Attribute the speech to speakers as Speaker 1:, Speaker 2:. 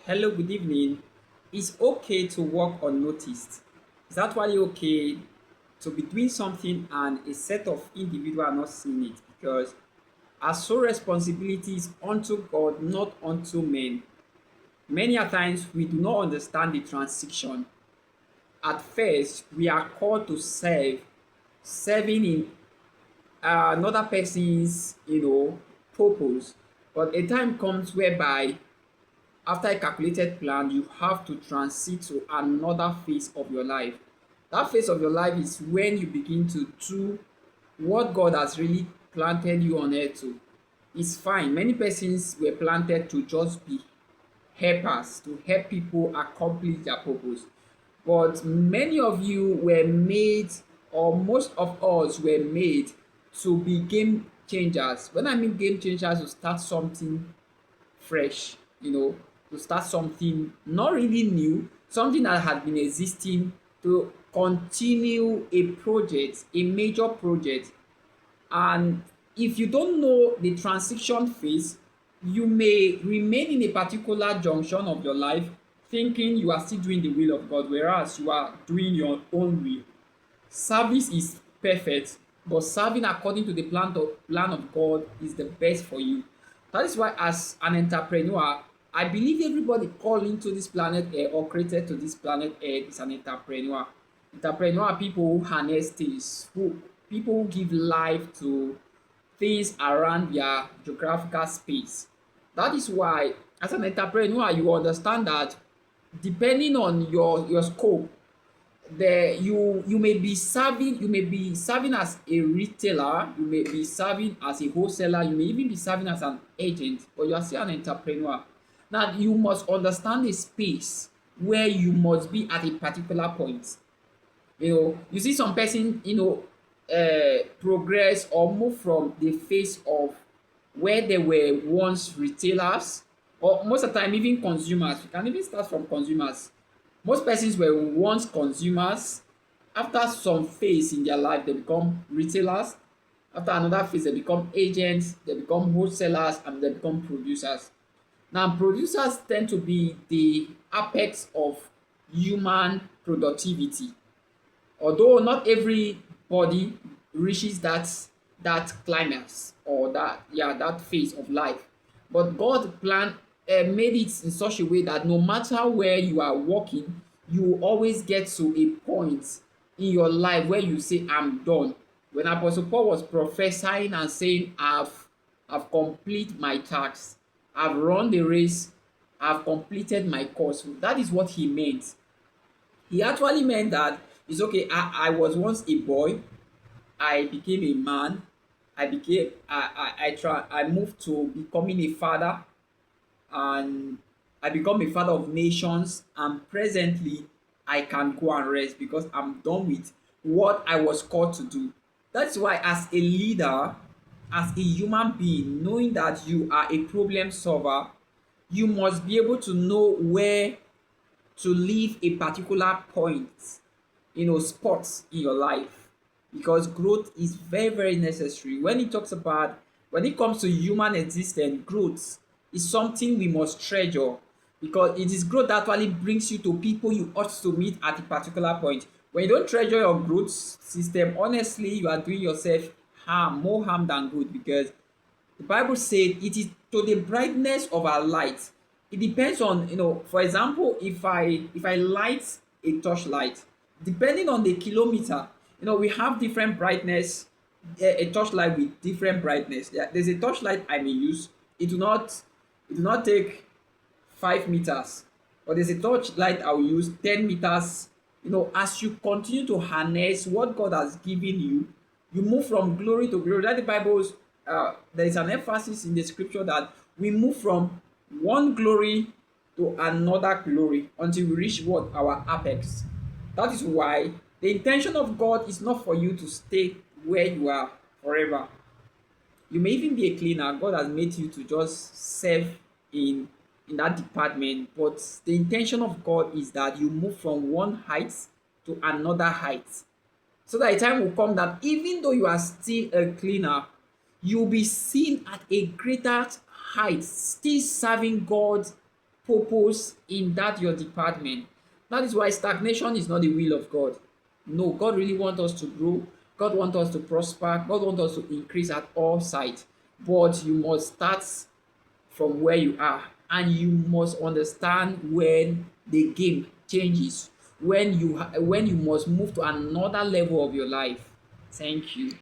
Speaker 1: Hello, good evening. It's okay to work unnoticed. It's actually okay to be doing something and a set of individuals are not seeing it because our sole responsibility is unto God, not unto men. Many a times we do not understand the transition. At first, we are called to serve, serving in another person's, purpose. But a time comes whereby after a calculated plan, you have to transit to another phase of your life. That phase of your life is when you begin to do what God has really planted you on earth to. It's fine. Many persons were planted to just be helpers, to help people accomplish their purpose. But many of you were made, or most of us were made to be game changers. When I mean game changers, to start something fresh, to start something not really new, something that had been existing, to continue a project, a major project. And if you don't know the transition phase, you may remain in a particular junction of your life thinking you are still doing the will of God, whereas you are doing your own will. Service is perfect, but serving according to the plan of God is the best for you. That is why, as an entrepreneur, I believe everybody called into this planet Earth or created to this planet Earth is an entrepreneur. Entrepreneur are people who harness things, who people who give life to things around their geographical space. That is why, as an entrepreneur, you understand that depending on your scope, there you may be serving as a retailer, you may be serving as a wholesaler, you may even be serving as an agent, but you are still an entrepreneur. Now you must understand the space where you must be at a particular point. You see some person, progress or move from the phase of where they were once retailers, or most of the time even consumers. You can even start from consumers. Most persons were once consumers. After some phase in their life, they become retailers. After another phase, they become agents, they become wholesalers, and they become producers. Now, producers tend to be the apex of human productivity, although not everybody reaches that climax, or that phase of life. But God plan made it in such a way that no matter where you are working, you will always get to a point in your life where you say, I'm done. When Apostle Paul was prophesying and saying, I've completed my task, I've run the race, I've completed my course, that is what he meant. He actually meant that it's okay. I was once a boy. I became a man. I moved to becoming a father, and I become a father of nations. And presently, I can go and rest because I'm done with what I was called to do. That's why, as a leader, as a human being, knowing that you are a problem solver, you must be able to know where to leave a particular point, spots in your life, because growth is very, very necessary. When it comes to human existence, growth is something we must treasure, because it is growth that actually brings you to people you ought to meet at a particular point. When you don't treasure your growth system, honestly, you are doing yourself more harm than good, because the Bible said it is to the brightness of our light. It depends on, for example, if I light a torchlight, depending on the kilometer, we have different brightness. A torchlight with different brightness. There's a torchlight I may use. It will not take 5 meters, but there's a torchlight I will use 10 meters. As you continue to harness what God has given you, you move from glory to glory. That the Bible's there is an emphasis in the scripture that we move from one glory to another glory until we reach what, our apex. That is why the intention of God is not for you to stay where you are forever. You may even be a cleaner. God has made you to just serve in that department, but the intention of God is that you move from one height to another height, so that a time will come that even though you are still a cleaner, you'll be seen at a greater height, still serving God purpose in that your department. That is why stagnation is not the will of God. No, God really wants us to grow. God wants us to prosper. God wants us to increase at all sides. But you must start from where you are, and you must understand when the game changes, when you must move to another level of your life. Thank you.